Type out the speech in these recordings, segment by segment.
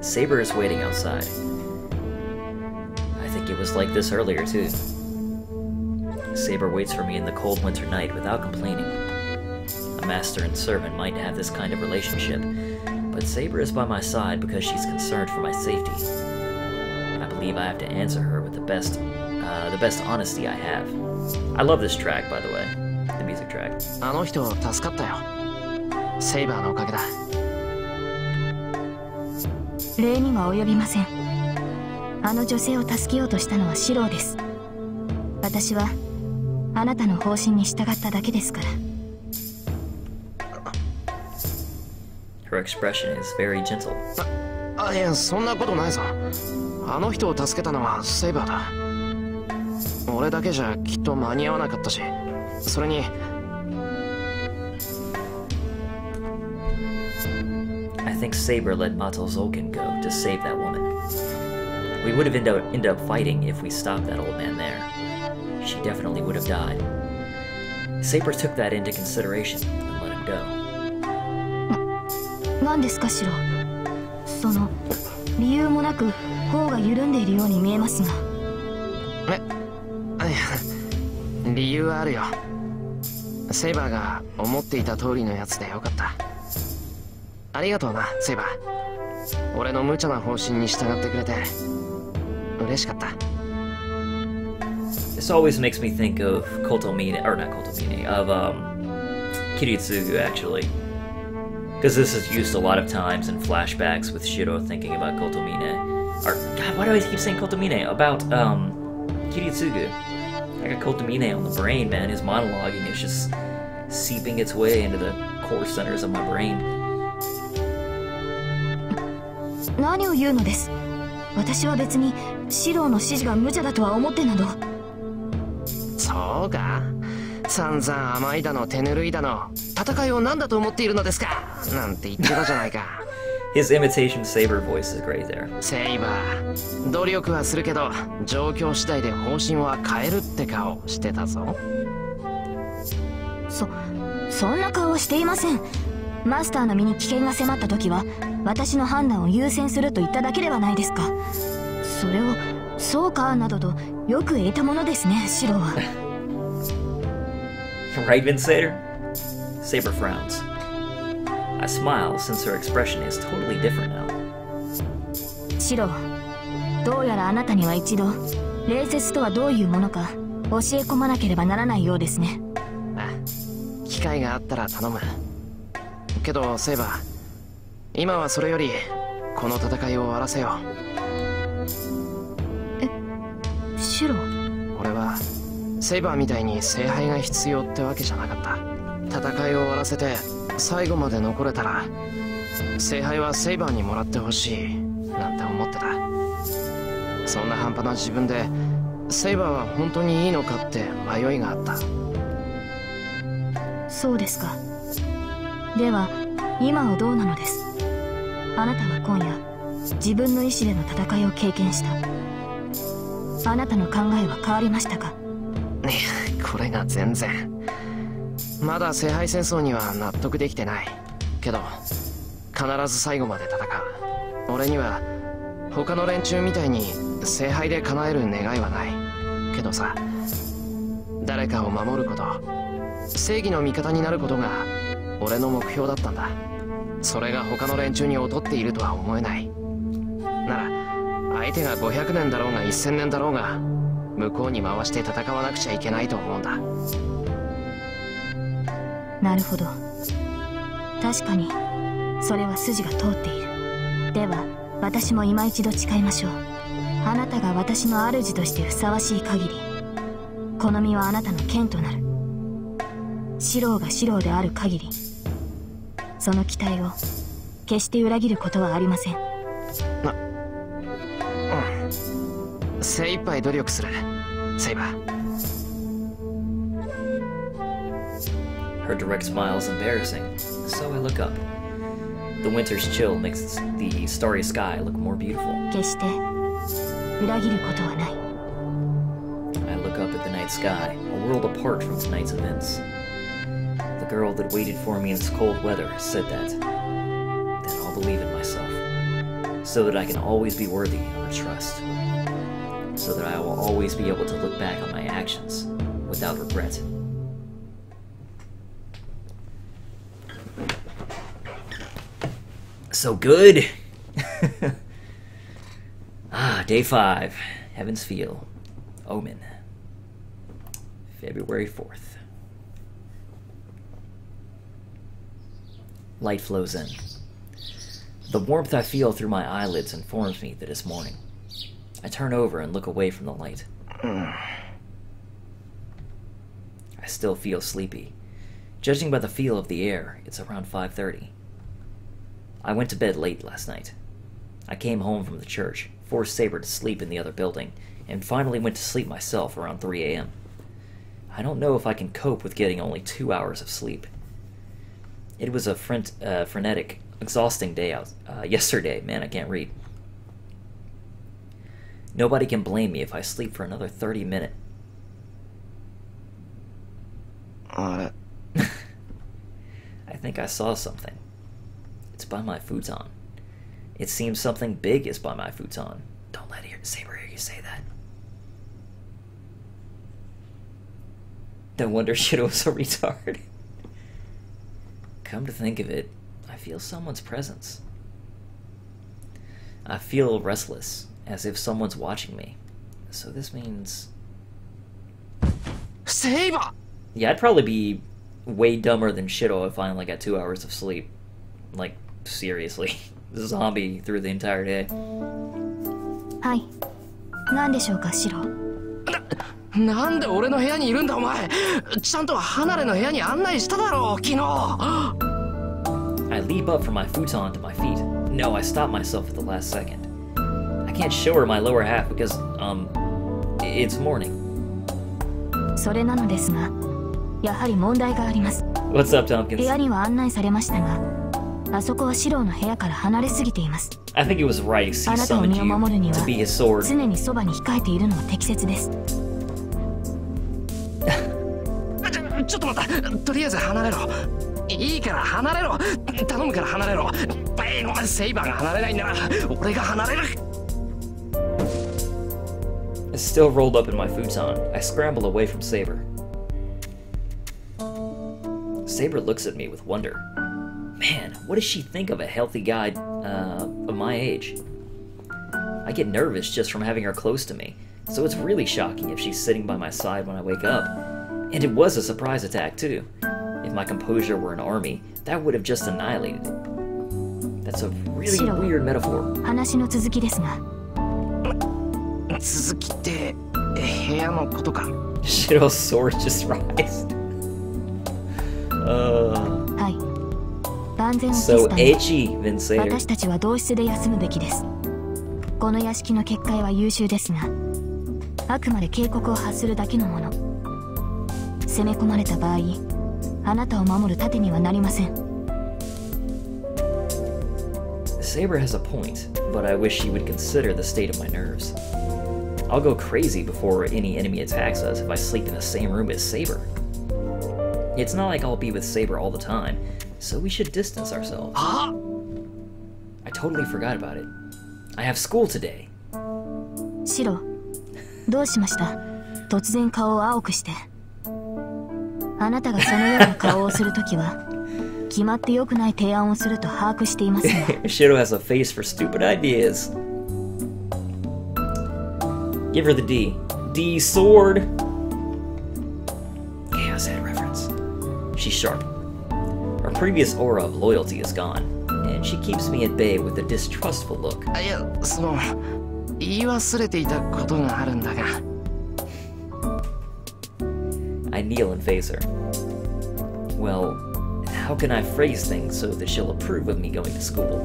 Saber is waiting outside. I think it was like this earlier, too. Saber waits for me in the cold winter night without complaining. A master and servant might have this kind of relationship, but Saber is by my side because she's concerned for my safety. I believe I have to answer her with the best honesty I have. I love this track, by the way. The music track. あの人助かったよ。セイバーのおかげだ。礼には及びません。あの女性を助けようとしたのはシローです。私はあなたの方針に従っただけですから。Her expression is very gentle. いや、そんなことないぞ。あの人を助けたのはセイバーだ。俺だけじゃきっと間に合わなかったし、それに。I think Saber let Matozouken go to save that woman. We would have ended up fighting if we stopped that old man there. She definitely would have died. Saber took that into consideration and let him go. 何ですか、シロ。その理由もなく頬が緩んでいるように見えますが。理由はあるよ。セイバーが思っていた通りのやつでよかった。ありがとうな、セイバー。俺の無茶な方針に従ってくれて嬉しかった。This always makes me think of Kotomine, or not Kotomine, of Kiritsugu actually. Because this is used a lot of times in flashbacks with Shiro thinking about Kotomine. Or, God, why do I keep saying Kotomine? About, Kiritsugu. I got Kotomine on the brain, man. His monologuing is just seeping its way into the core centers of my brain. 何を言うのです。私は別にシローの指示が無茶だとは思ってなど。そうか。散々甘いだの手ぬるいだの、戦いを何だと思っているのですかなんて言ってたじゃないか。His imitation Saber voice is great there. セイバー、努力はするけど状況次第で方針は変えるって顔してたぞ。そんな顔はしていません。マスターの身に危険が迫った時は私の判断を優先すると言っただけではないですか。それをそうかなどとよく得たものですね、シロは。Right, Vinsader? Saber frowns. I smile since her expression is totally different now. シロ、どうやらあなたには一度礼節とはどういうものか教え込まなければならないようですね。機会があったら頼む。けどセイバー、今はそれよりこの戦いを終わらせよう。シロ、俺はセイバーみたいに聖杯が必要ってわけじゃなかった。戦いを終わらせて最後まで残れたら聖杯はセイバーにもらってほしいなんて思ってた。そんな半端な自分でセイバーは本当にいいのかって迷いがあった。そうですか。では今はどうなのです。あなたは今夜自分の意志での戦いを経験した。あなたの考えは変わりましたか。これが全然。まだ聖杯戦争には納得できてないけど、必ず最後まで戦う。俺には他の連中みたいに聖杯で叶える願いはないけどさ、誰かを守ること、正義の味方になることが俺の目標だったんだ。それが他の連中に劣っているとは思えない。なら相手が500年だろうが1000年だろうが向こうに回して戦わなくちゃいけないと思うんだ。なるほど。確かにそれは筋が通っている。では私も今一度誓いましょう。あなたが私の主としてふさわしい限り、この身はあなたの剣となる。シローがシローである限り、その期待を決して裏切ることはありません。精一杯努力する、セイバー。Her direct smile is embarrassing, so I look up. The winter's chill makes the starry sky look more beautiful. 決して裏切ることはない。I look up at the night sky, a world apart from tonight's events. The girl that waited for me in this cold weather said that. Then I'll believe in myself. So so that I can always be worthy of her trust, so that I will always be able to look back on my actions without regret. So good! Day 5. Heaven's Feel. Omen. February 4th. Light flows in. The warmth I feel through my eyelids informs me that it's morning. I turn over and look away from the light. I still feel sleepy. Judging by the feel of the air, it's around 5:30. I went to bed late last night. I came home from the church, forced Saber to sleep in the other building, and finally went to sleep myself around 3 a.m. I don't know if I can cope with getting only 2 hours of sleep. It was a frenetic, exhausting day out yesterday. Man, I can't read. Nobody can blame me if I sleep for another 30 minutes. I think I saw something. It's by my futon. It seems something big is by my futon. Don't let Saber hear you say that. No wonder Shiro's a retard. Come to think of it, I feel someone's presence. I feel restless, as if someone's watching me. So this means... Saber! Yeah, I'd probably be way dumber than Shiro if I only got 2 hours of sleep. Like, seriously. Zombie through the entire day. はい。何でしょうか、シロ。なんで俺の部屋にいるんだお前。ちゃんと離れの部屋に案内しただろう、昨日。I leap up from my futon to my feet. No, I stop myself at the last second. I can't show her my lower half because, it's morning. それなのですが、やはり問題があります。 What's up, Tompkins? 部屋には案内されましたが、あそこはシロの部屋から離れすぎています。I think it was right. He あなたを summoned 身を守るに you は to be his sword. 常にそばに控えているのは適切です。ちょっと待った。とりあえず離れろ。いいから離れろ。頼むから離れろ。セイバーが離れないんだな。俺が離れる。Still rolled up in my futon, I scramble away from Saber. Saber looks at me with wonder. Man, what does she think of a healthy guy of my age? I get nervous just from having her close to me, so it's really shocking if she's sitting by my side when I wake up. And it was a surprise attack, too. If my composure were an army, that would have just annihilated it. That's a really weird metaphor. 話の続きですが。続きって部屋のことか。Shiro's sword just rised. はい。万全を期す So ため edgy, Vince. 私たちは同室で休むべきです。この屋敷の結界は優秀ですが、あくまで警告を発するだけのもの。攻め込まれた場合、あなたを守る盾にはなりません。Saber has a point, but I wish she would consider the state of my nerves. I'll go crazy before any enemy attacks us if I sleep in the same room as Saber. It's not like I'll be with Saber all the time, so we should distance ourselves. I totally forgot about it. I have school today. シロ、どうしました？突然顔を青くして。あなたがそのような顔をするときは、決まって良くない提案をすると把握していますが。Shiro has a face for stupid ideas. Give her the D. D sword! Chaos head reference. She's sharp. Her previous aura of loyalty is gone, and she keeps me at bay with a distrustful look. いや、言い忘れていたことがあるんだが。I kneel and face her. Well, how can I phrase things so that she'll approve of me going to school?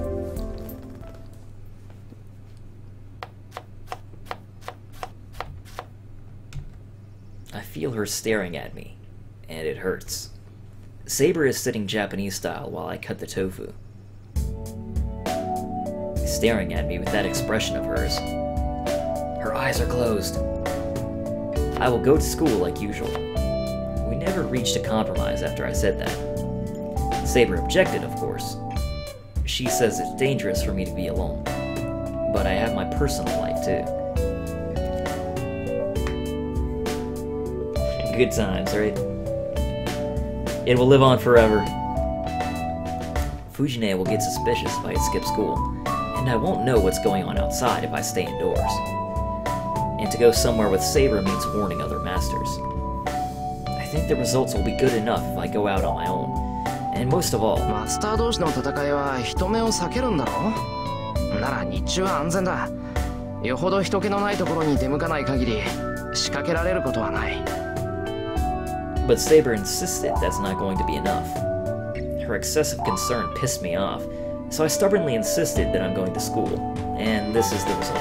I feel her staring at me, and it hurts. Saber is sitting Japanese style while I cut the tofu. Staring at me with that expression of hers. Her eyes are closed. I will go to school like usual. We never reached a compromise after I said that. Saber objected, of course. She says it's dangerous for me to be alone. but I have my personal life too. Good times, right? It will live on forever. Fujine will get suspicious if I skip school, and I won't know what's going on outside if I stay indoors. And to go somewhere with Saber means warning other masters. I think the results will be good enough if I go out on my own. And most of all, マスター同士の戦いは人目を避けるんだろ？なら日中は安全だ。よほど人気のないところに出向かない限り仕掛けられることはない。But Saber insisted that's not going to be enough. Her excessive concern pissed me off, so I stubbornly insisted that I'm going to school, and this is the result.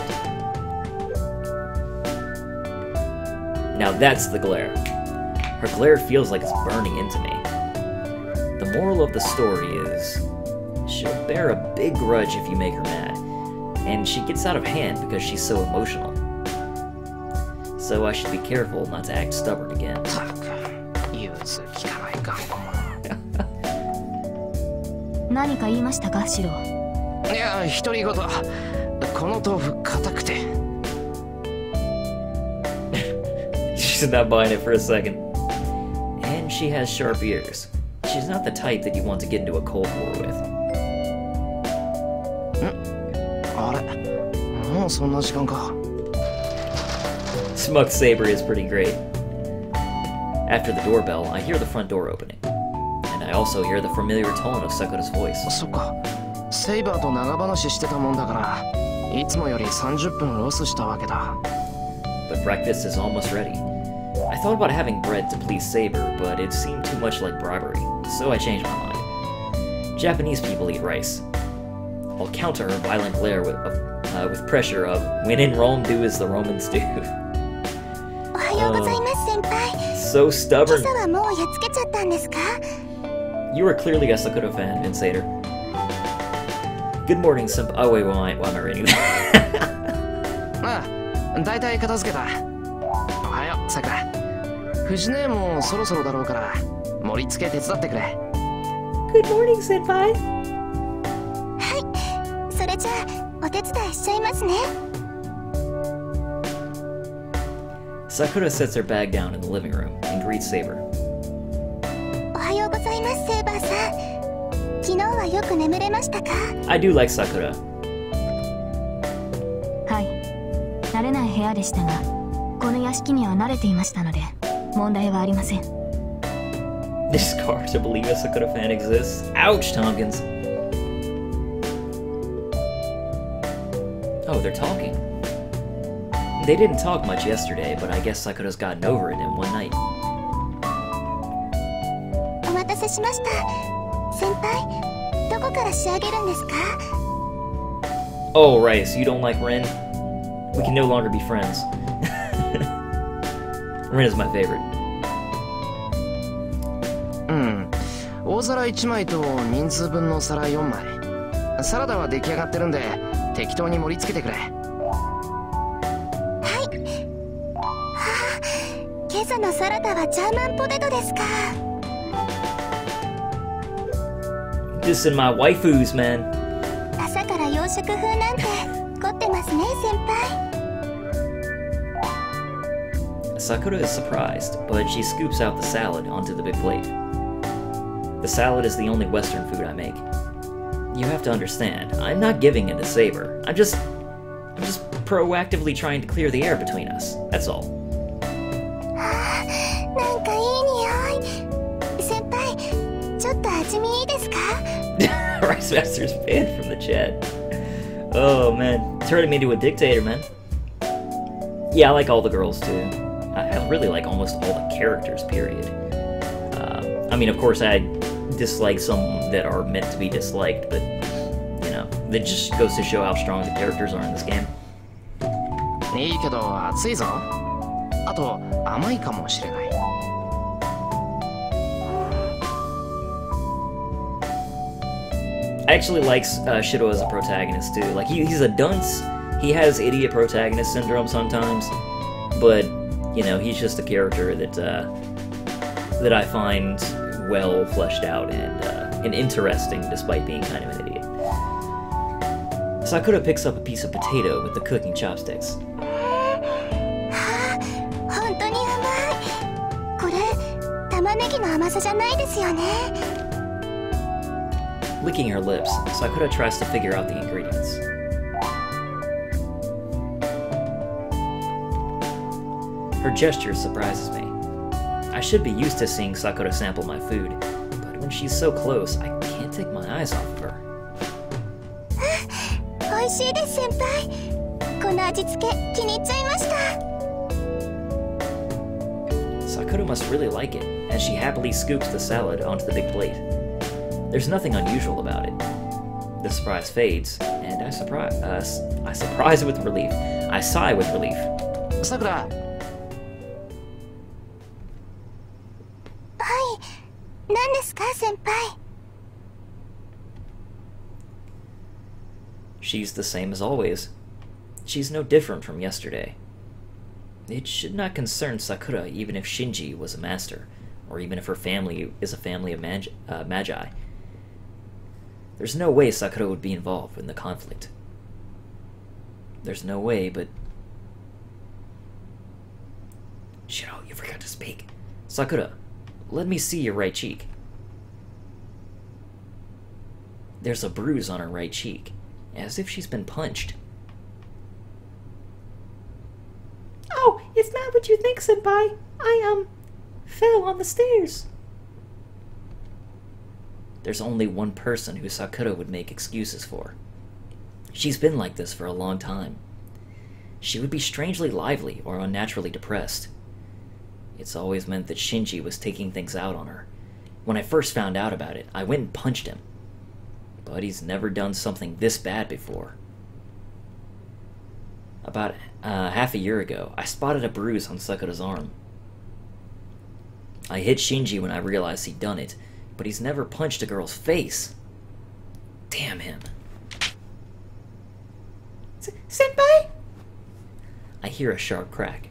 Now that's the glare. Her glare feels like it's burning into me. The moral of the story is, she'll bear a big grudge if you make her mad, and she gets out of hand because she's so emotional. So I should be careful not to act stubborn again. 融通きかない頑固者。何か言いましたか、シロ？いや、独り言。この豆腐硬くて。She's not buying it for a second. And she has sharp ears. She's not the type that you want to get into a cold war with. あれ、もうそんな時間か。Smug Saber is pretty great. After the doorbell, I hear the front door opening. And I also hear the familiar tone of Sakura's voice. そっか。セイバーと長話してたもんだから、いつもより30分ロスしたわけだ。But breakfast is almost ready. I thought about having bread to please Saber, but it seemed too much like bribery, so I changed my mind. Japanese people eat rice. I'll counter her violent glare with pressure of, when in Rome, do as the Romans do. So stubborn. You are clearly a Sakura fan, Vinsader. Good morning, Simp. Oh, wait, why am I reading that? ああ、だいたい片付けた。おはよう、さくら。藤姉もそろそろだろうから、盛り付け手伝ってくれ。Good morning, Senpai. はい、それじゃあお手伝いしちゃいますね。Sakura sets her bag down in the living room and greets Saber. おはようございます、セイバーさん。昨日はよく眠れましたか？ I do like Sakura. はい、慣れない部屋でしたが、この屋敷には慣れていましたので問題はありません。This is hard to believe a Sakura fan exists. Ouch, Tompkins. Oh, they're talking. They didn't talk much yesterday, but I guess Sakura's gotten over it in one night. お待たせしました。先輩、どこから仕上げるんですか？ Oh, right, so you don't like Rin? We can no longer be friends. Rin is my favorite. うん。大皿1枚と人数分の皿4枚。サラダは出来上がってるんで、適当に盛り付けてくれ。はい。今朝のサラダはジャーマンポテトですか？ This and my waifus, man. 朝から洋食風なんて凝ってますね、先輩。Sakura is surprised, but she scoops out the salad onto the big plate. The salad is the only Western food I make. You have to understand, I'm not giving in to Saber. I'm just proactively trying to clear the air between us. That's all. なんかいい匂い。先輩、ちょっと味見いいですか？ Rice Master's banned from the chat. Oh man, turning me into a dictator, man. Yeah, I like all the girls too. I really like almost all the characters, period. I mean, of course, I dislike some that are meant to be disliked, but, you know, that just goes to show how strong the characters are in this game. いいけど熱いぞ。あと甘いかもしれない。I actually like Shiro as a protagonist too. Like he's a dunce. He has idiot protagonist syndrome sometimes, but you know he's just a character that I find well fleshed out and interesting despite being kind of an idiot. Sakura picks up a piece of potato with the cooking chopsticks. 本当に甘い。これ玉ねぎの甘さじゃないですよね。 Licking her lips, Sakura tries to figure out the ingredients. Her gesture surprises me. I should be used to seeing Sakura sample my food, but when she's so close, I can't take my eyes off of her. 美味しいです先輩。この味付け気に入っちゃいました。 Sakura must really like it, as she happily scoops the salad onto the big plate. There's nothing unusual about it. The surprise fades, and I sigh with relief. さくら、何ですか先輩。 She's the same as always. She's no different from yesterday. It should not concern Sakura even if Shinji was a master, or even if her family is a family of magi. There's no way Sakura would be involved in the conflict. There's no way, but... Shiro, you forgot to speak. Sakura, let me see your right cheek. There's a bruise on her right cheek, as if she's been punched. Oh, it's not what you think, senpai. I, fell on the stairs. There's only one person who Sakura would make excuses for. She's been like this for a long time. She would be strangely lively or unnaturally depressed. It's always meant that Shinji was taking things out on her. When I first found out about it, I went and punched him. But he's never done something this bad before. About half a year ago, I spotted a bruise on Sakura's arm. I hit Shinji when I realized he'd done it, but he's never punched a girl's face. Damn him. Senpai? I hear a sharp crack.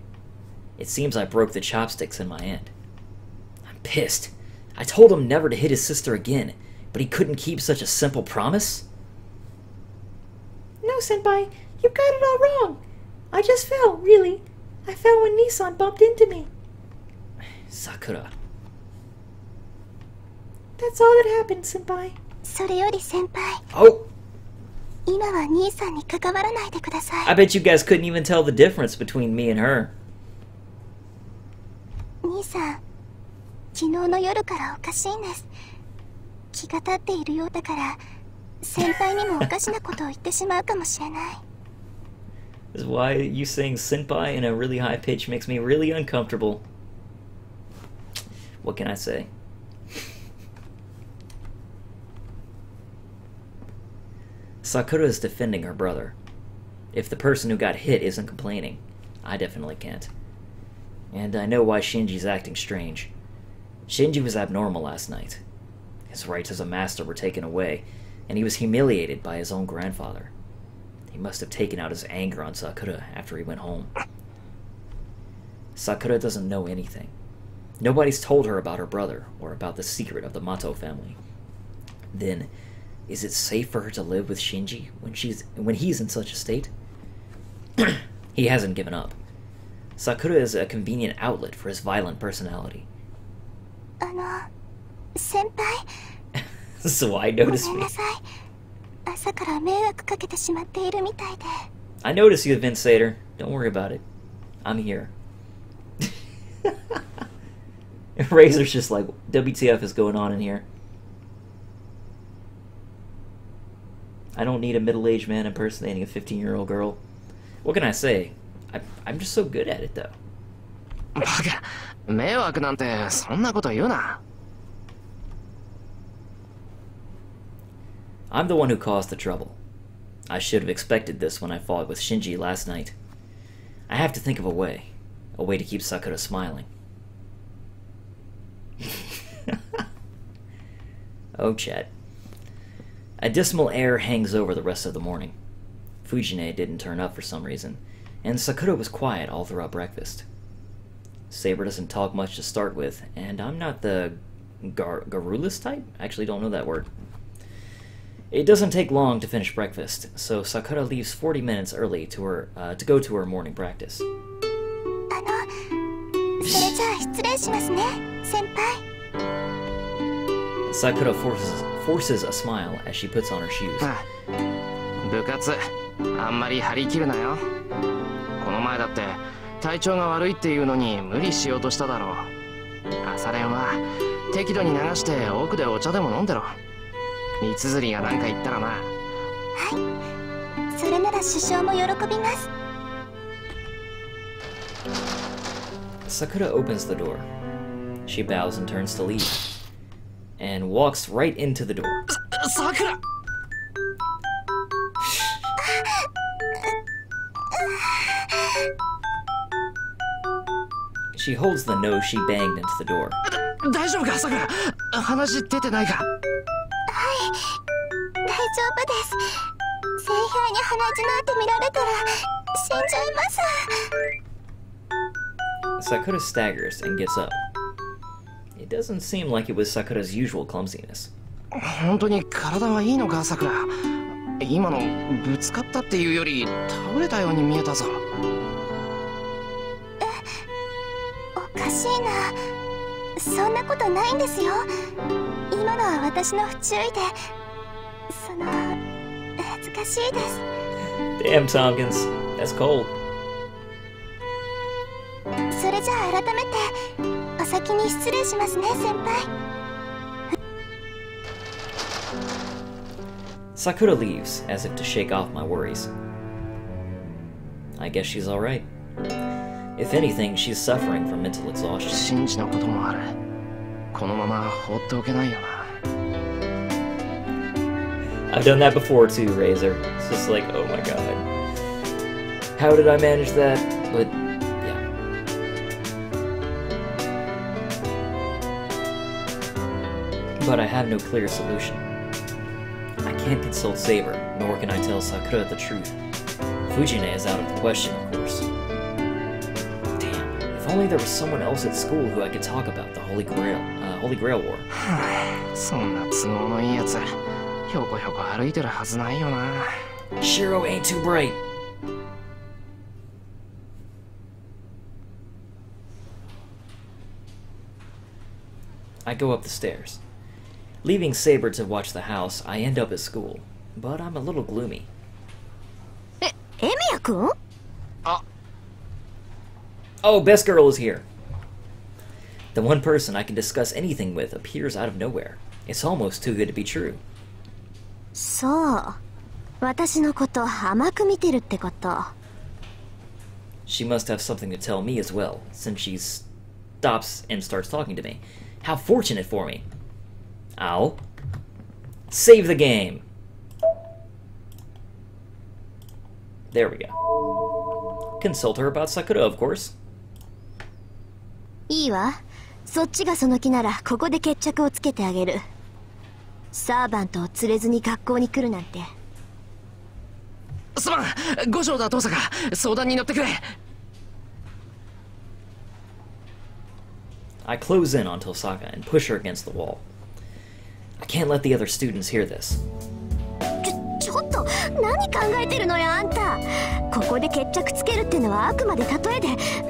It seems I broke the chopsticks in my hand. I'm pissed. I told him never to hit his sister again, but he couldn't keep such a simple promise? No, senpai. You got it all wrong. I just fell, really. I fell when Nissan bumped into me. Sakura. That's all that happened, senpai. それより先輩。 Oh! 今は兄さんに関わらないでください。 I bet you guys couldn't even tell the difference between me and her. 兄さん、昨日の夜からおかしいんです。気が立っているようだから、先輩にもおかしなことを言ってしまうかもしれない。 This is why you saying senpai in a really high pitch makes me really uncomfortable. What can I say? Sakura is defending her brother. If the person who got hit isn't complaining, I definitely can't. And I know why Shinji's acting strange. Shinji was abnormal last night. His rights as a master were taken away, and he was humiliated by his own grandfather. He must have taken out his anger on Sakura after he went home. Sakura doesn't know anything. Nobody's told her about her brother or about the secret of the Mato family. Then, is it safe for her to live with Shinji when he's in such a state? He hasn't given up. Sakura is a convenient outlet for his violent personality. 先輩。 So I notice ごめん me. なさい。朝から迷惑かけてしまっているみたいで。 I notice you, Vince Sater. Don't worry about it. I'm here. Razor's just like, WTF is going on in here? I don't need a middle-aged man impersonating a 15-year-old girl. What can I say? I'm just so good at it, though. バカ、迷惑なんてそんなこと言うな。I'm the one who caused the trouble. I should have expected this when I fought with Shinji last night. I have to think of a way to keep Sakura smiling. Oh, chat. A dismal air hangs over the rest of the morning. Fujine didn't turn up for some reason, and Sakura was quiet all throughout breakfast. Saber doesn't talk much to start with, and I'm not the garrulous type? I actually don't know that word. It doesn't take long to finish breakfast, so Sakura leaves 40 minutes early to go to her morning practice. それじゃあ失礼しますね、先輩。Sakura forces a smile as she puts on her shoes. 部活あんまり張り切るなよ。この前だって体調が悪いっていうのに無理しようとしただろう。朝練は適度に流して奥でお茶でも飲んでろ。三つ釣りがなんか言ったらな。はい、それなら首相も喜びます。Sakura opens the door. She bows and turns to leave, and walks right into the door. Sakura! She holds the nose she banged into the door. 大丈夫か、Sakura? 話出てないか？はい、大丈夫です。聖杯に鼻血なんて見られたら死んじゃいます。Sakura staggers and gets up. It doesn't seem like it was Sakura's usual clumsiness. 本当に体はいいのか、Sakura? 今のぶつかったっていうより倒れたように見えたぞ。おかしいな。そんなことないんですよ。今のは私の不注意で、恥ずかしいです。Damn, Tompkins. That's cold. それじゃあ改めてお先に失礼しますね、先輩。Sakura leaves, as if to shake off my worries. I guess she's alright. If anything, she's suffering from mental exhaustion. シンジのこともある。このまま放っておけないよな。I've done that before too, Razor. It's just like, oh my god. How did I manage that? But, yeah. But I have no clear solution. I can't consult Saber, nor can I tell Sakura the truth. Fujine is out of the question, of course. Damn, if only there was someone else at school who I could talk about the Holy Grail War. そんな都合のいいやつ、ひょこひょこ歩いてるはずないよな。Shiro ain't too bright. I go up the stairs. Leaving Saber to watch the house, I end up at school. But I'm a little gloomy. エミヤ君? Oh, Best Girl is here. The one person I can discuss anything with appears out of nowhere. It's almost too good to be true. そう。私のこと甘く見てるってこと。She must have something to tell me as well, since she stops and starts talking to me. How fortunate for me. Ow. Save the game. There we go. Consult her about Sakura, of course. いいわ。そっちがその気ならここで決着をつけてあげる。サーバントを連れずに学校に来るなんて。すまん、五条だ父さんが相談に乗ってくれ。I close in on Tosaka and push her against the wall. I can't let the other students hear this. ちょっと何考えてるのよあんた。ここで決着つけるってのはあくまで例えで、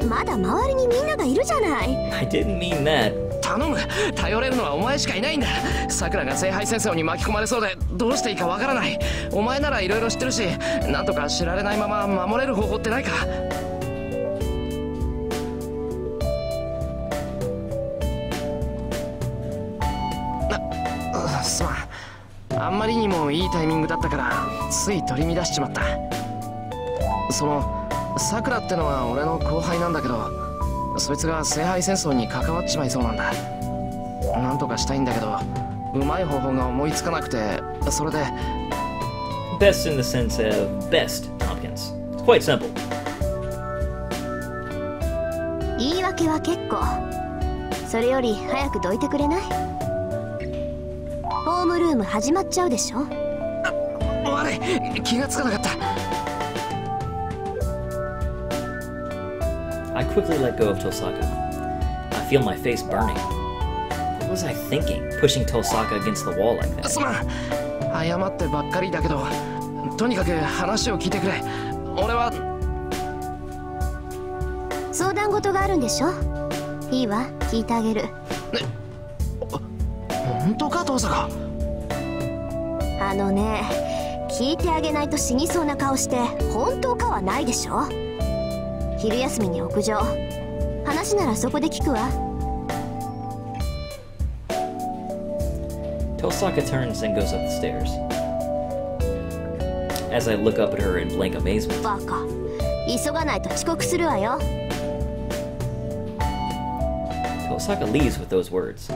まだ周りにみんながいるじゃない。I didn't mean that. 頼む、頼れるのはお前しかいないんだ。さくらが聖杯戦争に巻き込まれそうでどうしていいかわからない。お前ならいろいろ知ってるし、なんとか知られないまま守れる方法ってないか。すまん、あんまりにもいいタイミングだったからつい取り乱しちまった。そのさくらってのは俺の後輩なんだけど、そいつが聖杯戦争に関わっちまいそうなんだ。なんとかしたいんだけどうまい方法が思いつかなくて、それで Best in the sense of best, Tompkins. It's quite simple. 言い訳は結構。それより早くどいてくれない？ホームルーム始まっちゃうでしょ。悪い、気がつかなかった。I quickly let go of Tosaka. I feel my face burning. What was I thinking, pushing Tosaka against the wall like that? すまん、謝ってばっかりだけど、とにかく話を聞いてくれ。俺は相談事があるんでしょ。いいわ、聞いてあげる。本当か、遠坂。あのね、聞いてあげないと死にそうな顔して本当かはないでしょ。昼休みに屋上、話ならそこで聞くわ。Tosaka turns and goes up the stairs. As I look up at her in blank amazement. バカ、急がないと遅刻するわよ。Tosaka leaves with those words.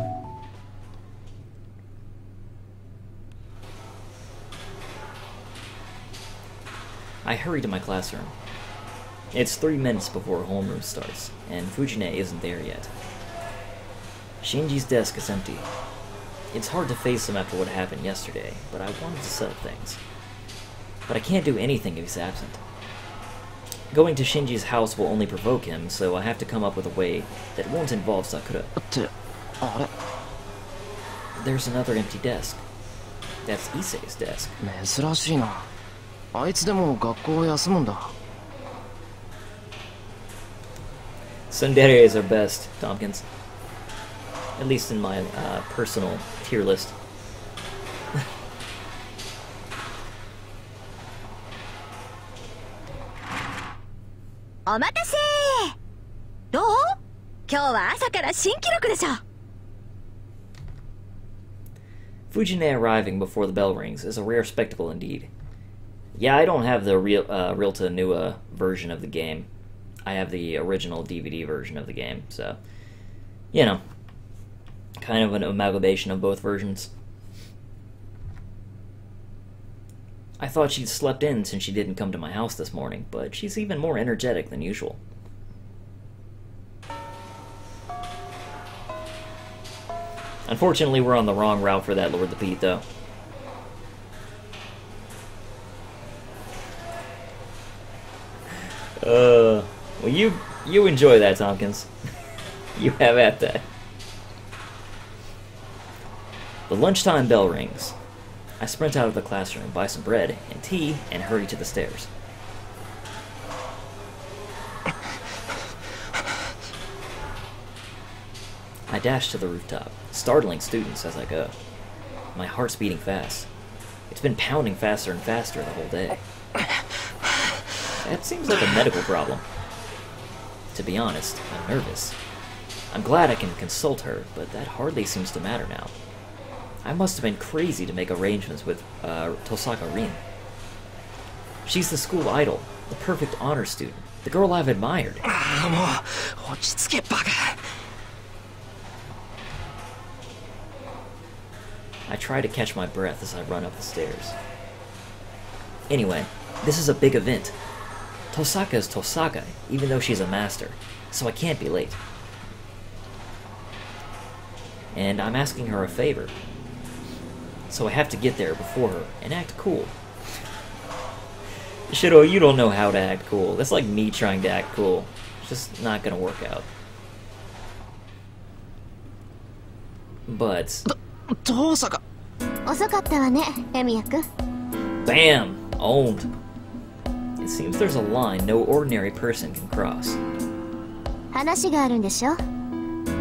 I hurry to my classroom. It's 3 minutes before homeroom starts, and Fujine isn't there yet. Shinji's desk is empty. It's hard to face him after what happened yesterday, but I wanted to settle things. But I can't do anything if he's absent. Going to Shinji's house will only provoke him, so I have to come up with a way that won't involve Sakura. There's another empty desk. That's Issei's desk. 珍しいな。あいつでも学校を休むんだ。Tsundere is our best, Tompkins. At least in my personal tier list. お待たせ。どう？今日は朝から新記録でしょ。Fujine arriving before the bell rings is a rare spectacle indeed. Yeah, I don't have the Realta Nua version of the game. I have the original DVD version of the game, so, you know, kind of an amalgamation of both versions. I thought she'd slept in since she didn't come to my house this morning, but she's even more energetic than usual. Unfortunately, we're on the wrong route for that Lord the Pete, though. Well, you enjoy that, Tompkins. You have at that. The lunchtime bell rings. I sprint out of the classroom, buy some bread and tea, and hurry to the stairs. I dash to the rooftop, startling students as I go. My heart's beating fast. It's been pounding faster and faster the whole day. That seems like a medical problem. To be honest, I'm nervous. I'm glad I can consult her, but that hardly seems to matter now. I must have been crazy to make arrangements with Tosaka Rin. She's the school idol, the perfect honor student, the girl I've admired. I try to catch my breath as I run up the stairs. Anyway, this is a big event. Tosaka is Tosaka, even though she's a master, so I can't be late. And I'm asking her a favor. So I have to get there before her and act cool. Shiro, you don't know how to act cool. That's like me trying to act cool. It's just not gonna work out. But... Bam! Owned. It seems there's a line no ordinary person can cross. 話があるんでしょ。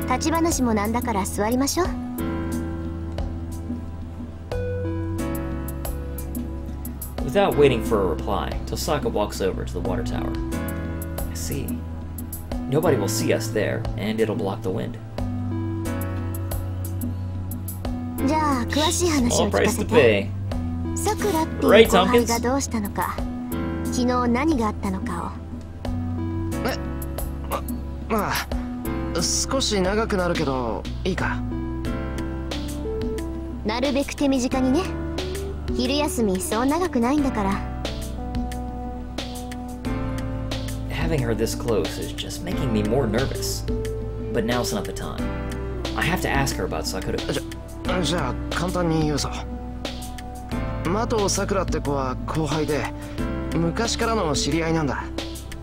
立ち話もなんだから座りましょう。Without waiting for a reply, Tosaka walks over to the water tower. I see. Nobody will see us there, and it'll block the wind. じゃあ詳しい話を聞かせて。さくらっていう後輩がどうしたのか、昨日何があったのかを。まあ、少し長くなるけどいいか。なるべく手短にね。昼休みそう長くないんだから。Having her this close is just making me more nervous. But now's not the time. I have to ask her about Sakura. じゃあ簡単に言うぞ。麻藤さくらって子は後輩で昔からの知り合いなんだ。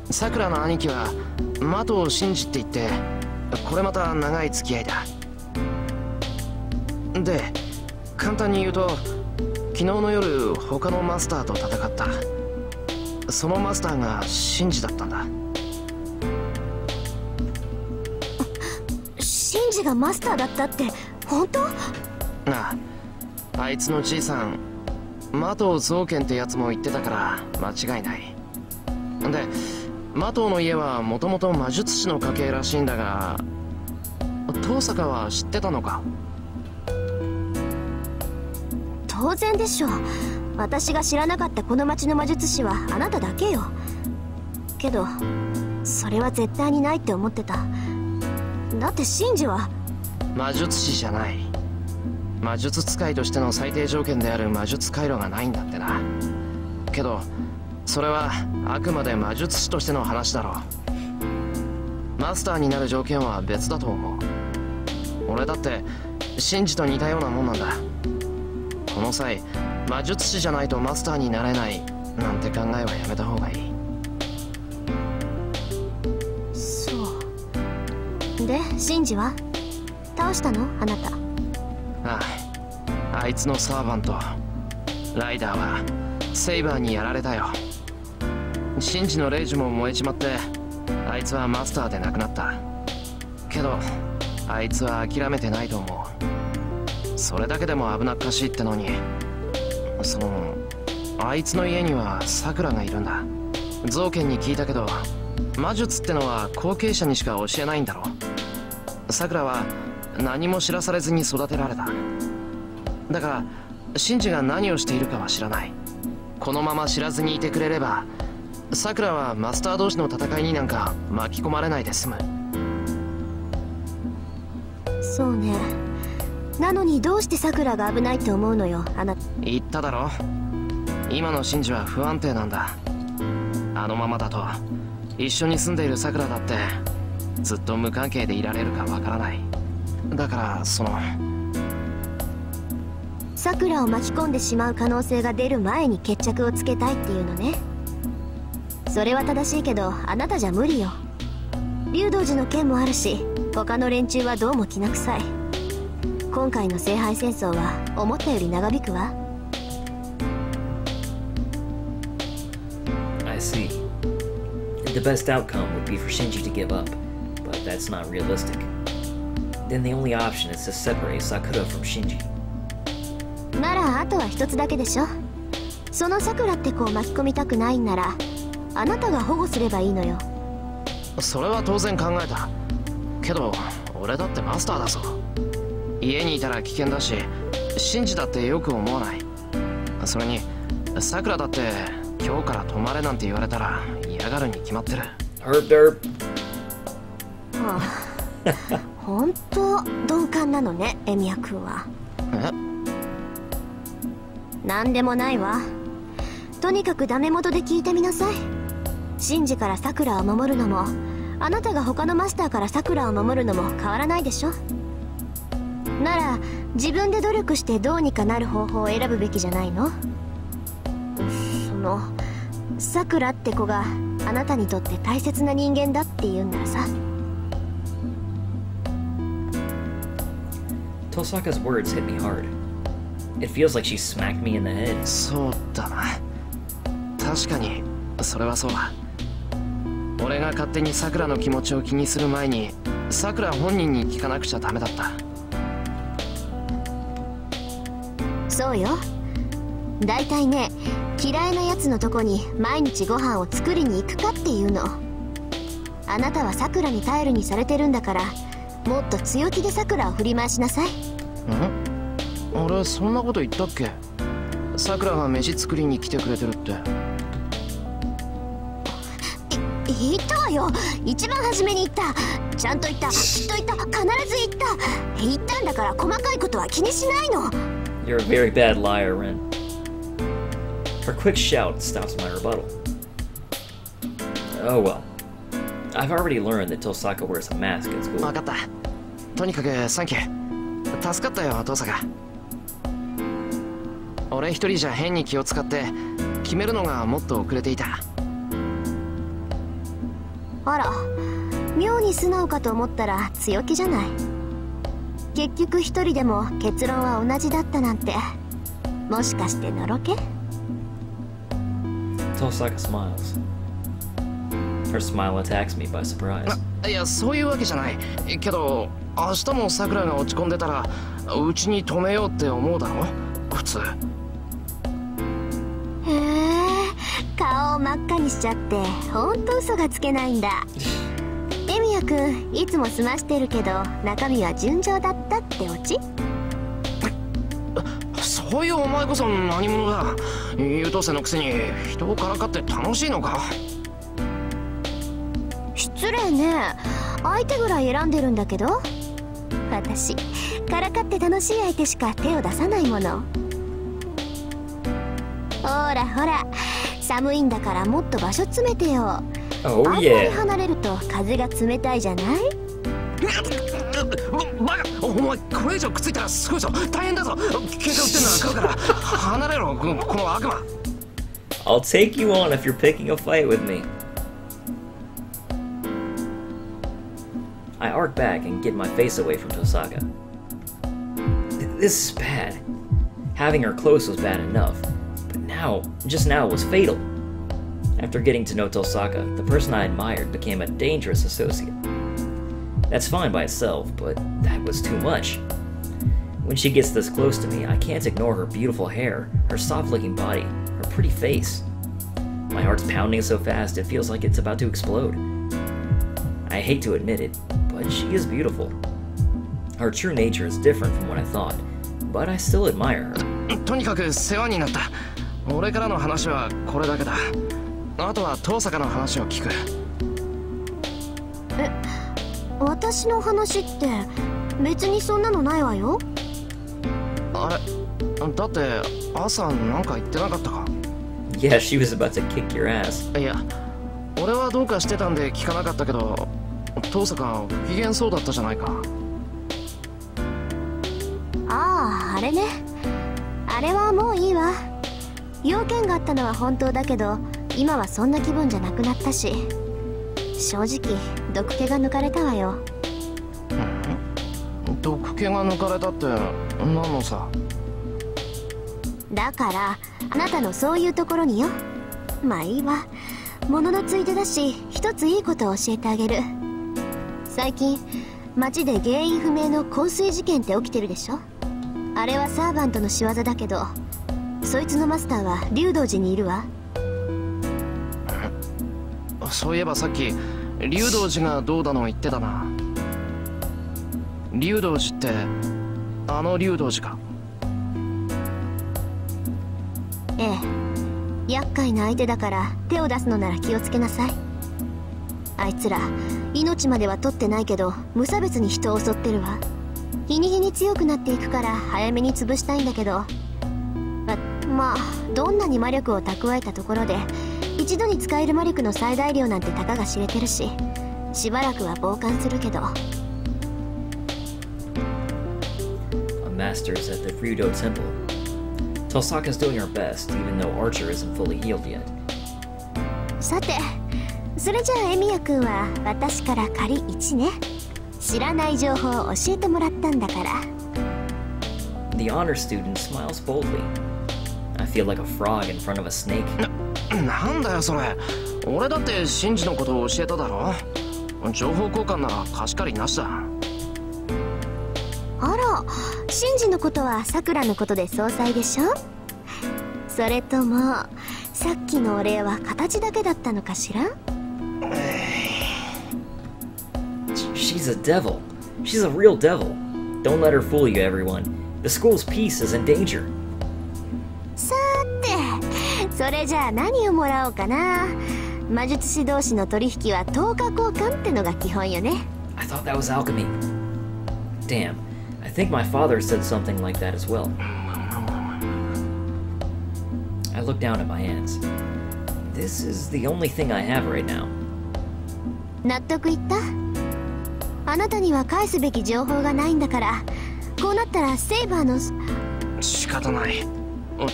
さくらの兄貴は麻藤真司って言って、これまた長い付き合いだ。で簡単に言うと昨日の夜他のマスターと戦った。そのマスターがシンジだったんだ。シンジがマスターだったって本当？ああ、あいつのじいさんマトウゾウケンってやつも言ってたから間違いない。でマトウの家はもともと魔術師の家系らしいんだが、遠坂は知ってたのか？当然でしょう。私が知らなかったこの町の魔術師はあなただけよ。けどそれは絶対にないって思ってた。だってシンジは魔術師じゃない。魔術使いとしての最低条件である魔術回路がないんだってな。けどそれはあくまで魔術師としての話だろう。マスターになる条件は別だと思う。俺だってシンジと似たようなもんなんだ。この際魔術師じゃないとマスターになれないなんて考えはやめた方がいい。そうで、シンジは倒したの？あなた。ああ、あいつのサーバントライダーはセイバーにやられたよ。シンジのレイジも燃えちまってあいつはマスターで亡くなった。けどあいつは諦めてないと思う。それだけでも危なっかしいってのに、あいつの家にはサクラがいるんだ。ゾウケンに聞いたけど魔術ってのは後継者にしか教えないんだろ。サクラは何も知らされずに育てられた。だからシンジが何をしているかは知らない。このまま知らずにいてくれればサクラはマスター同士の戦いになんか巻き込まれないで済む。そうね。なのにどうしてサクラが危ないって思うのよ、あなた。言っただろ、今のシンジは不安定なんだ。あのままだと一緒に住んでいるサクラだってずっと無関係でいられるかわからない。だからサクラを巻き込んでしまう可能性が出る前に決着をつけたいっていうのね。それは正しいけどあなたじゃ無理よ。竜道寺の件もあるし他の連中はどうもきな臭い。今回の聖杯戦争は思ったより長引くわ。 I see. The best outcome would be for Shinji to give up, but that's not realistic. Then the only option is to separate Sakura from Shinji. ならあとは一つだけでしょ。そのサクラって子を巻き込みたくないんならあなたが保護すればいいのよ。それは当然考えたけど俺だってマスターだぞ。家にいたら危険だしシンジだってよく思わない。それにサクラだって今日から泊まれなんて言われたら嫌がるに決まってる。Herb derp. はあ、本当鈍感なのね、エミヤ君は。なんでもないわ。とにかくダメ元で聞いてみなさい。シンジからサクラを守るのもあなたが他のマスターからサクラを守るのも変わらないでしょ。なら自分で努力してどうにかなる方法を選ぶべきじゃないの？サクラって子があなたにとって大切な人間だって言うんならさ。 Tosaka's words hit me hard. It feels like she smacked me in the head. そうだな、確かにそれはそうだ。俺が勝手にサクラの気持ちを気にする前にサクラ本人に聞かなくちゃダメだった。そうよ。だいたいね、嫌いなやつのとこに毎日ご飯を作りに行くかっていうの。あなたはサクラに頼りにされてるんだから、もっと強気でサクラを振り回しなさい。俺そんなこと言ったっけ？サクラが飯作りに来てくれてるって。言ったわよ。一番初めに言った。ちゃんと言った。きっと言った。必ず言った。言ったんだから細かいことは気にしないの。You're a very bad liar, Ren. Her quick shout stops my rebuttal. Oh well. I've already learned that Tosaka wears a mask at school. 分かった。とにかくサンキュー。助かったよ、遠坂。俺一人じゃ変に気を使って決めるのがもっと遅れていた。あら、妙に素直かと思ったら強気じゃない。結局一人でも結論は同じだったなんて。もしかしてのろけ？ Tosaka smiles. Her smile attacks me by surprise. いや、そういうわけじゃないけど、明日もさくらが落ち込んでたらうちに止めようって思うだろ普通。へえ、顔を真っ赤にしちゃってほんと嘘がつけないんだ。エミヤくん、いつも済ましてるけど中身は純情だったってオチ？そういうお前こそ何者だ。優等生のくせに人をからかって楽しいのか。失礼ね。相手ぐらい選んでるんだけど。私からかって楽しい相手しか手を出さないもの。ほらほら、寒いんだからもっと場所詰めてよ。Oh あんまり yeah. 離れると風が冷たいじゃない？バカ、お前これ以上くっついたらすごいぞ、大変だぞ。喧嘩売ってんなら買うから離れろ、この悪魔。 I'll take you on if you're picking a fight with me. I arc back and get my face away from Tosaka. This is bad. Having her close was bad enough, but just now was fatal. After getting to know Tosaka, the person I admired became a dangerous associate. That's fine by itself, but that was too much. When she gets this close to me, I can't ignore her beautiful hair, her soft-looking body, her pretty face. My heart's pounding so fast it feels like it's about to explode. I hate to admit it, but she is beautiful. Her true nature is different from what I thought, but I still admire her. とにかく世話になった。俺からの話はこれだけだ。あとは遠坂の話を聞く。私の話って別にそんなのないわよ。あれ、だって朝なんか言ってなかったか？ Yeah, she was about to kick your ass. いや、俺はどうかしてたんで聞かなかったけど、遠坂不機嫌そうだったじゃないか。ああ、あれね。あれはもういいわ。用件があったのは本当だけど、今はそんな気分じゃなくなったし、正直毒気が抜かれたわよ。毒気が抜かれたって何のさ？だからあなたのそういうところによ。まあいいわ、物のついでだし一ついいことを教えてあげる。最近街で原因不明の昏睡事件って起きてるでしょ。あれはサーバントの仕業だけど、そいつのマスターは竜道寺にいるわ。そういえばさっき竜道寺がどうだの言ってたな。竜道寺ってあの竜道寺か？ええ、厄介な相手だから手を出すのなら気をつけなさい。あいつら命までは取ってないけど無差別に人を襲ってるわ。日に日に強くなっていくから早めに潰したいんだけど、まあどんなに魔力を蓄えたところで一度に使える魔力の最大量なんてたかが知れてるし、しばらくは傍観するけど。 A master's at the Ryudo Temple. Tosaka's doing her best, even though Archer isn't fully healed yet. さて、それじゃあエミヤくんは私から仮1ね。知らない情報を教えてもらったんだから。 The honor student smiles boldly. I feel like a frog in front of a snake. なんだよそれ。俺だってシンジのことを教えただろ。情報交換なら貸し借りなしだ。あら、シンジのことはさくらのことで総裁でしょ。それともさっきのお礼は形だけだったのかしら。 She's a devil. She's a real devil. Don't let her fool you, everyone. The school's peace is in danger. さーて、それじゃあ何をもらおうかな。魔術師同士の取引は10日交換ってのが基本よね。 I thought that was alchemy. Damn, I think my father said something like that as well. I look down at my hands. This is the only thing I have right now. 納得いった？あなたには返すべき情報がないんだから、こうなったらセイバーの。仕方ない。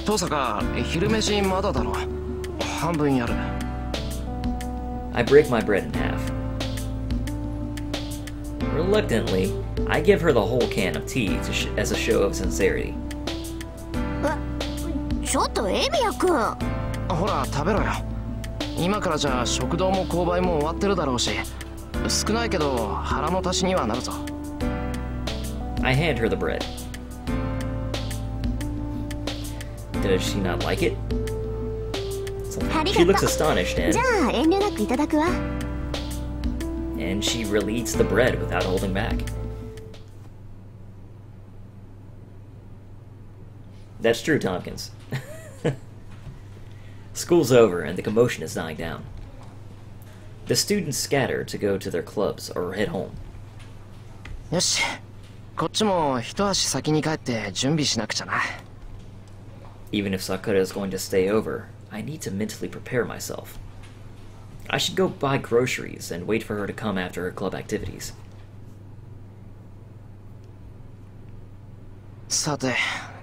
遠坂、昼飯まだだろ。半分やる。 I break my bread in half. Reluctantly, I give her the whole can of tea as a show of sincerity. ちょっとエミヤ君。ほら食べろよ。今からじゃ食堂も購買も終わってるだろうし、少ないけど腹の足しにはなるぞ。I hand her the bread. Does she not like it? She looks astonished and... じゃあ遠慮なくいただくわ。And she really eats the bread without holding back. That's true, Tompkins. School's over and the commotion is dying down. The students scatter to go to their clubs or head home. よし、こっちも一足先に帰って準備しなくちゃな。Even if Sakura is going to stay over, I need to mentally prepare myself. I should go buy groceries and wait for her to come after her club activities. さて、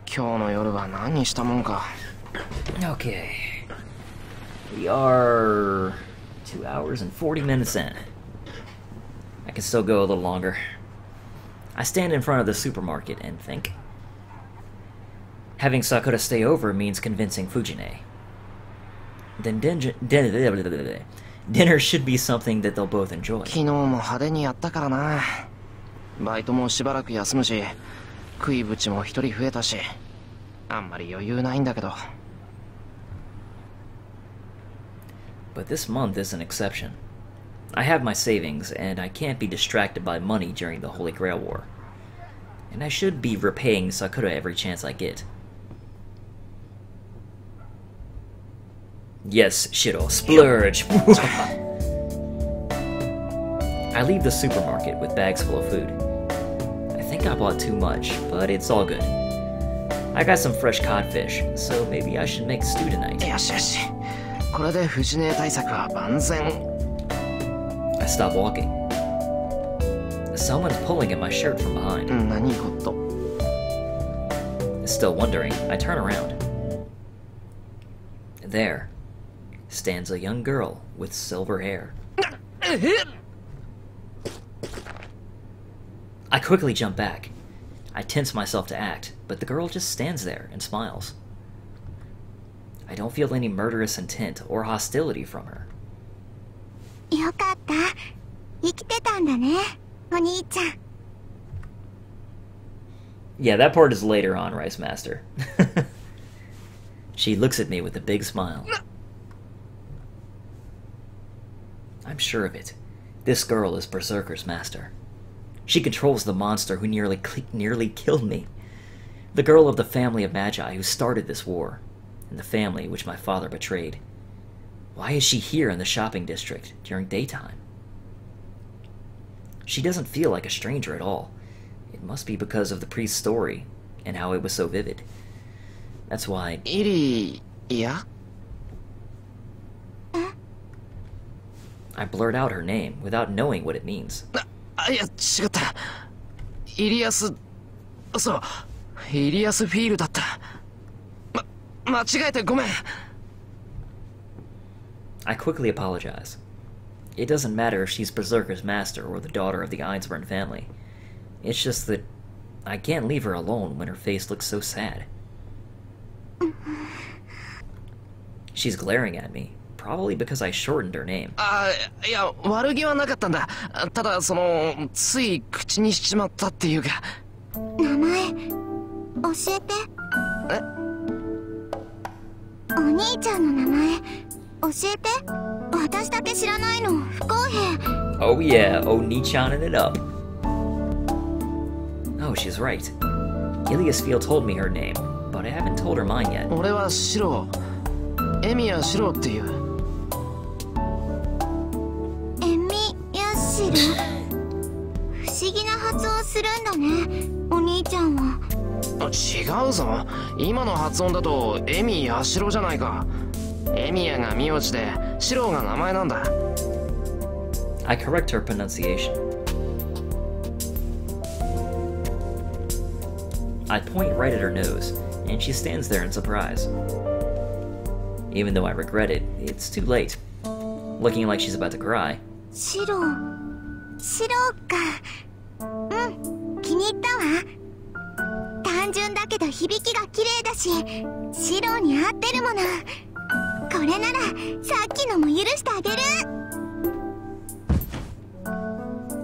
今日の夜は何にしたもんか。Okay. We are 2 hours and 40 minutes in. I can still go a little longer. I stand in front of the supermarket and think. Having Sakura stay over means convincing Fujine. Then dinner should be something that they'll both enjoy. 昨日も派手にやったからな。バイトもしばらく休むし、食いぶちも一人増えたし、あんまり余裕ないんだけど。But this month is an exception. I have my savings, and I can't be distracted by money during the Holy Grail War. And I should be repaying Sakura every chance I get. Yes, Shiro, splurge! I leave the supermarket with bags full of food. I think I bought too much, but it's all good. I got some fresh codfish, so maybe I should make stew tonight. よしよし。これで藤根対策は万全。I stop walking. Someone's pulling at my shirt from behind. 何事？ Still wondering, I turn around. There stands a young girl with silver hair. I quickly jump back. I tense myself to act, but the girl just stands there and smiles. I don't feel any murderous intent or hostility from her. よかった。生きてたんだね、お兄ちゃん。Yeah, that part is later on, Rice Master. She looks at me with a big smile. I'm sure of it. This girl is Berserker's master. She controls the monster who nearly killed me. The girl of the family of Magi who started this war, and the family which my father betrayed. Why is she here in the shopping district during daytime? She doesn't feel like a stranger at all. It must be because of the priest's story, and how it was so vivid. That's why... イリー、いや？ I blurt out her name without knowing what it means. いや、違った。イリアス、そう、イリアスフィールだった。間違えてごめん。I quickly apologize. It doesn't matter if she's Berserker's master or the daughter of the Einsburn family. It's just that I can't leave her alone when her face looks so sad. She's glaring at me, probably because I shortened her name. いや、悪気はなかったんだ。ただ、つい口にしちまったっていうか。名前、教えて。え？お兄ちゃんの名前、教えて。私だけ知らないの、不公平。Oh yeah, Oni-chanin it up. Oh, she's right. Iliasfield told me her name, but I haven't told her mine yet. 俺はシロー。エミヤシローっていう。エミヤシロ。不思議な発音するんだね、お兄ちゃんは。違うぞ。今の発音だとエミヤシロじゃないか。エミヤが名字でシローが名前なんだ。I correct her pronunciation. I point right at her nose, and she stands there in surprise. Even though I regret it, it's too late. Looking like she's about to cry. シローか。うん、気に入ったわ。誕純だけど響きが綺麗だし、シロに合ってるもの。これならさっきのも許してあげる。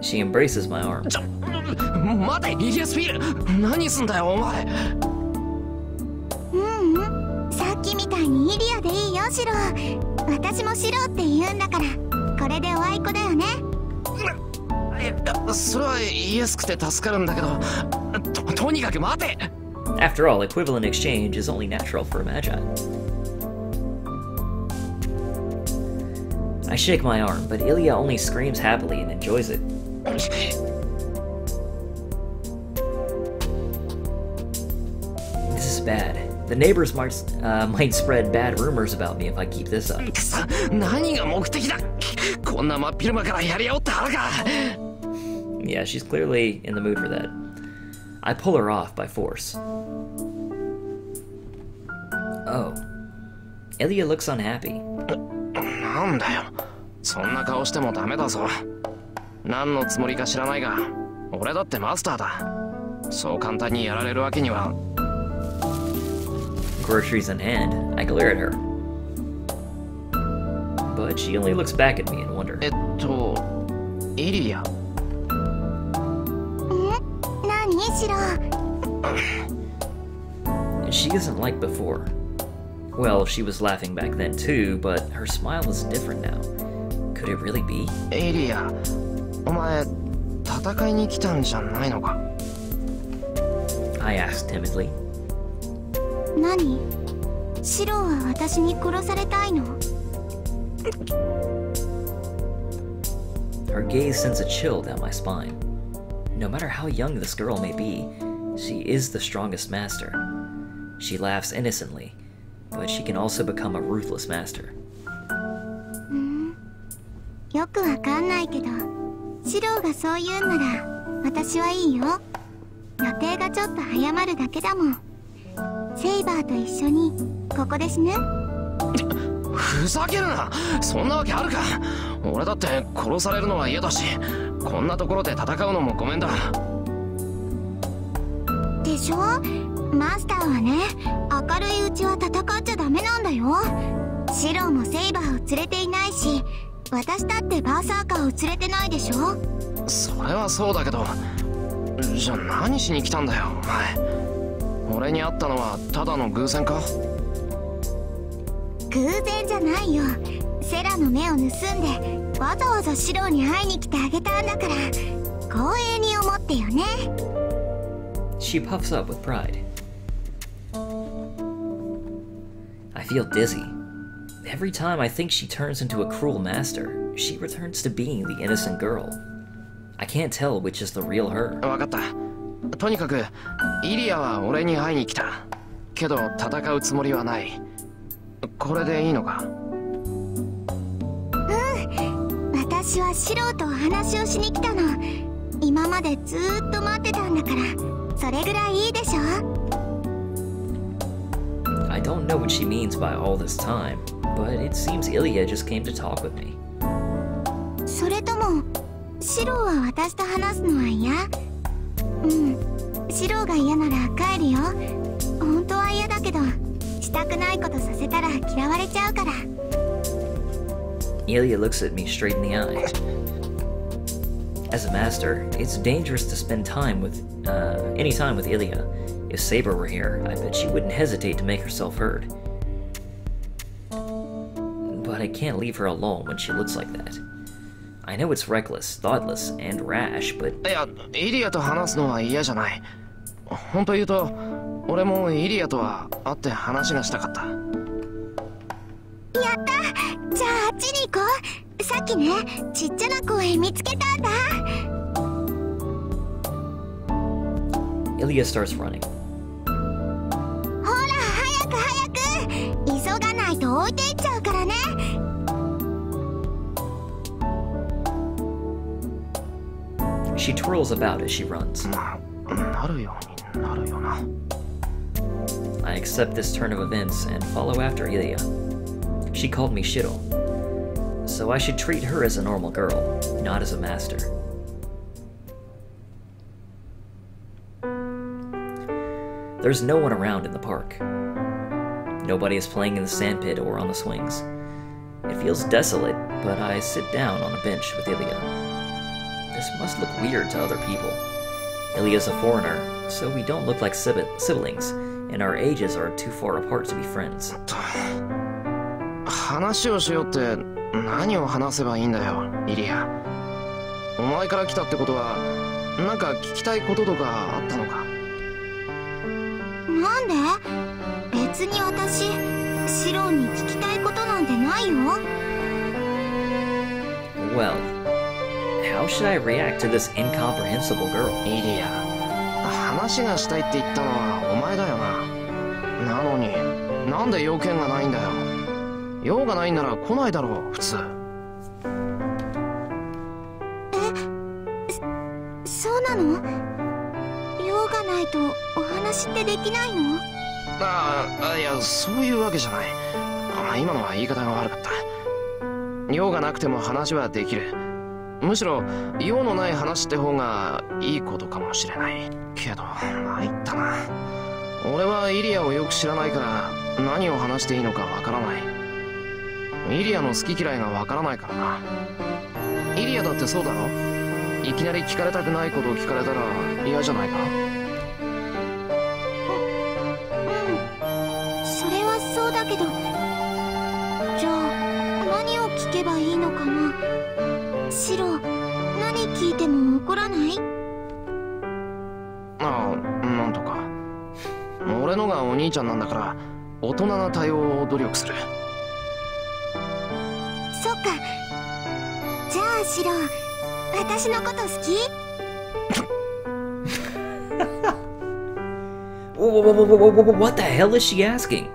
She embraces my arm. 待て、イエスフィール、何すんだよお前。さっきみたいにイリアでいいよシロ。私もシロって言うんだから、これでおあいこだよね。いや、それはイエスくて助かるんだけど、とにかく待て。 After all, equivalent exchange is only natural for a magi. I shake my arm, but Ilya only screams happily and enjoys it. This is bad. The neighbors might spread bad rumors about me if I keep this up. 何が目的だ。こんな真っ昼間からやり合おうって腹か。 Yeah, she's clearly in the mood for that. I pull her off by force. Oh. Ilya looks unhappy. なんだよ、そんな顔してもダメだぞ。何のつもりか知らないが、俺だってマスターだ。そう簡単にやられるわけには。 Groceries in hand, I glare at her. But she only looks back at me in wonder. イリア。何シロ。 She isn't like before. Well, she was laughing back then too, but her smile is different now. Could it really be? イリア、お前戦いに来たんじゃないのか。 I asked timidly. 何？シロは私に殺されたいの？ Her gaze sends a chill down my spine. No matter how young this girl may be, she is the strongest master. She laughs innocently, but she can also become a ruthless master. よくわかんないけど、シロがそう言うんなら私はいいよ。予定がちょっと早まるだけだもん。セイバーと一緒にここで死ぬ？ふざけるな、そんなわけあるか。俺だって殺されるのは嫌だし、こんなところで戦うのもごめんだ。でしょ？マスターはね、明るいうちは戦っちゃダメなんだよ。シロもセイバーを連れていないし、私だってバーサーカーを連れてないでしょ。それはそうだけど、じゃあ何しに来たんだよお前。俺に会ったのはただの偶然か？偶然じゃないよ。セラの目を盗んでわざわざシロに会いに来てあげたんだから、光栄に思ってよね。 She puffs up with pride. I feel dizzy. Every time I think she turns into a cruel master, she returns to being the innocent girl. I can't tell which is the real her. わかった。とにかくイリアは俺に会いに来た。けど戦うつもりはない。これでいいのか？私はシロとお話をしに来たの。今までずーっと待ってたんだから、それぐらいいいでしょ。 I don't know what she means by all this time, but it seems Ilya just came to talk with me. それともシロは私と話すのは嫌？シロが嫌なら帰るよ。本当は嫌だけど、したくないことさせたら嫌われちゃうから。 Ilya looks at me straight in the eye. As a master, it's dangerous to spend time with, any time with Ilya. If Saber were here, I bet she wouldn't hesitate to make herself heard. But I can't leave her alone when she looks like that. I know it's reckless, thoughtless, and rash, but... いや、イリアと話すのは嫌じゃない。本当言うと、俺もイリアとは会って話がしたかった。やった！じゃああっちに行こう。さっきね、ちっちゃな公園見つけたんだ。 Ilya starts running. ほら、早く早く！急がないと置いていっちゃうからね。 She twirls about as she runs. なるようになるよな。 I accept this turn of events and follow after Ilya. She called me Shiro, so I should treat her as a normal girl, not as a master. There's no one around in the park. Nobody is playing in the sandpit or on the swings. It feels desolate, but I sit down on a bench with Ilya. This must look weird to other people. Ilya's a foreigner, so we don't look like siblings, and our ages are too far apart to be friends. 話をしようって何を話せばいいんだよ、イリア。お前から来たってことは、なんか聞きたいこととかあったのか？なんで？別に私、シロに聞きたいことなんてないよ。Well, how should I react to this incomprehensible girl? イリア、話がしたいって言ったのはお前だよな。なのに、なんで要件がないんだよ。用がないんなら来ないだろう、普通。そうなの？用がないとお話ってできないの？いや、そういうわけじゃない。今のは言い方が悪かった。用がなくても話はできる。むしろ用のない話って方がいいことかもしれない。けど参ったな。俺はイリアをよく知らないから何を話していいのかわからない。イリアの好き嫌いがわからないからな。イリアだってそうだろ？いきなり聞かれたくないことを聞かれたら嫌じゃないか？それはそうだけど、じゃあ何を聞けばいいのかな。シロ、何聞いても怒らない？なんとか。俺のがお兄ちゃんなんだから大人な対応を努力する。そっか。じゃあシロ、私のこと好き？What the hell is she asking?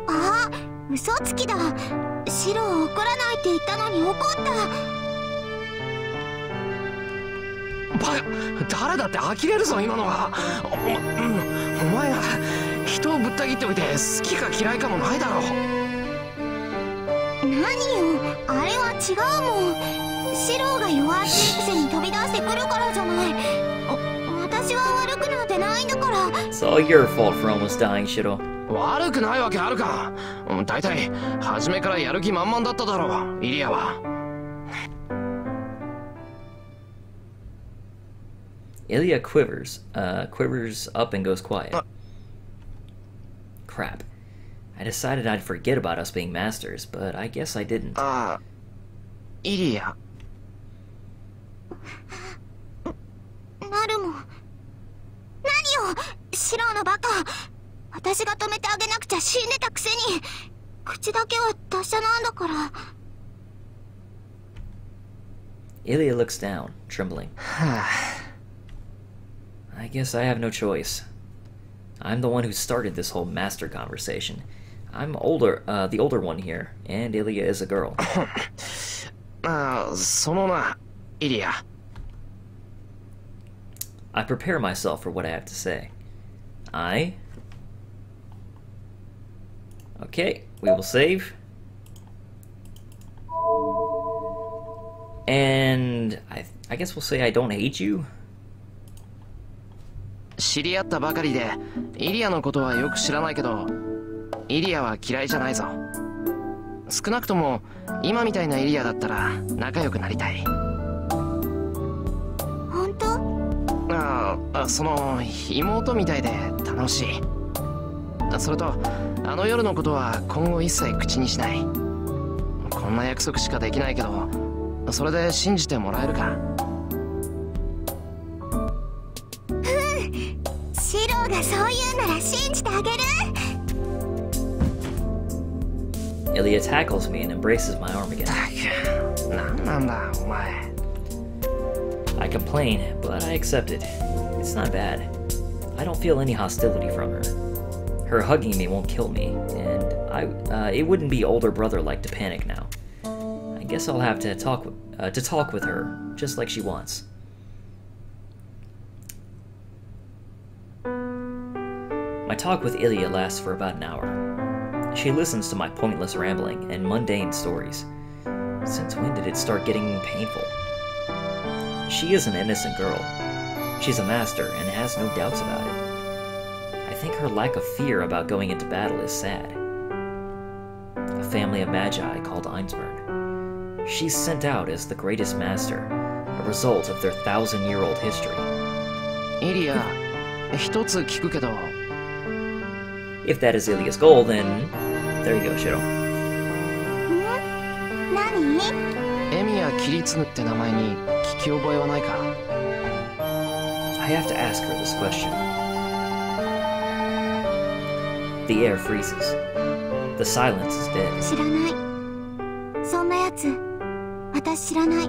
あ、嘘つきだ。シロ怒らないって言ったのに怒った。バカ、誰だって呆れるぞ今のは。お前が人をぶった切っておいて好きか嫌いかもないだろう。何よ、あれは違うもん。シロが弱っていくせに飛び出してくるからじゃない。私は悪くなんてないんだから。It's all your fault for almost dying, Shiro. 悪くないわけあるか。だいたい初めからやる気満々だっただろう、イリアは。Ilya quivers up and goes quiet. Crap. I decided I'd forget about us being masters, but I guess I didn't. イリア。なるもん。何よ、シロのバカ。私が止めてあげなくちゃ死んでたくせに。口だけは達者なんだから。Ilya looks down, trembling. I guess I have no choice. I'm the one who started this whole master conversation. I'm the older one here, and Ilya is a girl. そのな、イリア。I prepare myself for what I have to say. Okay, we will save. And I guess we'll say I don't hate you. 知り合ったばかりでイリアのことはよく知らないけど、イリアは嫌いじゃないぞ。少なくとも今みたいなイリアだったら仲良くなりたい。本当？その妹みたいで楽しい。それとあの夜のことは今後一切口にしない。こんな約束しかできないけど、それで信じてもらえるか？シロがそう言うなら信じてあげる。Ilya tackles me and embraces my arm again. なんなんだお前。I complain, but I accept it. It's not bad. I don't feel any hostility from her. Her hugging me won't kill me, and it wouldn't be older brother-like to panic now. I guess I'll have to talk with her, just like she wants. My talk with Ilya lasts for about an hour. She listens to my pointless rambling and mundane stories. Since when did it start getting painful? She is an innocent girl. She's a master and has no doubts about it. I think her lack of fear about going into battle is sad. A family of magi called Einsburn. She's sent out as the greatest master, a result of their 1,000-year-old history. イリア、一つ聞くけど。If that is Ilya's goal, then there you go, Shiro. 何？エミヤ・キリツグって名前に聞き覚えはないか？ I have to ask her this question. The air freezes. The silence is dead. 知らない。そんなやつ、私知らない。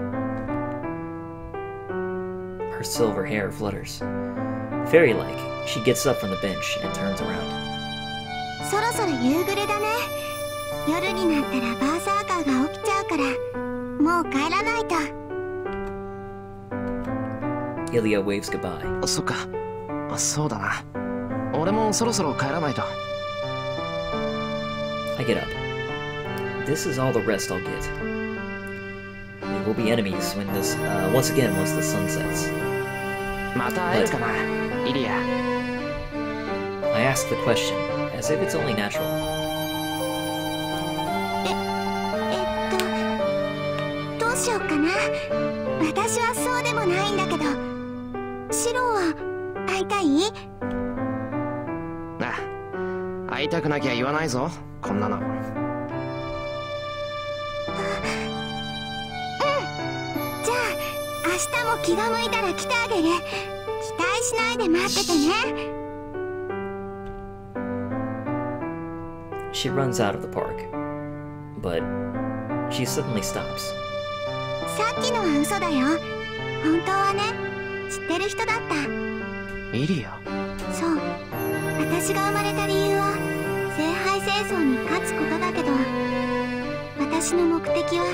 Her silver hair flutters. Fairy-like, she gets up from the bench and turns around. そろそろ夕暮れだね。夜になったらバーサーカーが起きちゃうから、もう帰らないと。Ilya waves goodbye. そっか。そうだな。俺もそろそろ帰らないと。I get up. This is all the rest I'll get. We will be enemies when this, once again, once the sun sets. また会えるかな、イリア。I ask the question, as if it's only natural. どうしようかな。私はそうでもないんだけど、シロは会いたい？会いたくなきゃ言わないぞ、こんなの。じゃあ明日も気が向いたら来てあげる。期待しないで待っててね。She runs out of the park, but she suddenly stops. さっきのは嘘だよ。本当はね、知ってる人だった。イリア？そう、私が生まれた理由は聖杯戦争に勝つことだけど、私の目的は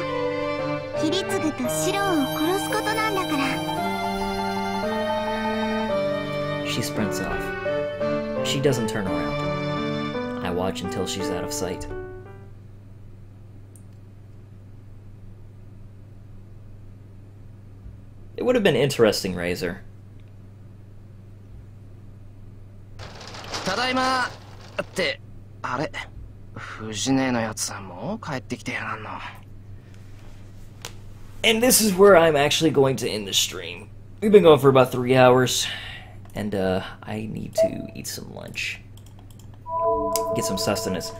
キリツグとシローを殺すことなんだから。She sprints off. She doesn't turn around. I watch until she's out of sight. It would have been interesting, Razor. ただいまって、あれ、藤姉のやつはもう帰ってきてやがんの。And this is where I'm actually going to end the stream. We've been going for about 3 hours, and I need to eat some lunch. Get some sustenance.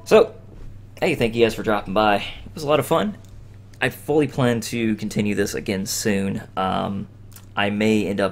So, hey, thank you guys for dropping by. It was a lot of fun. I fully plan to continue this again soon. I may end up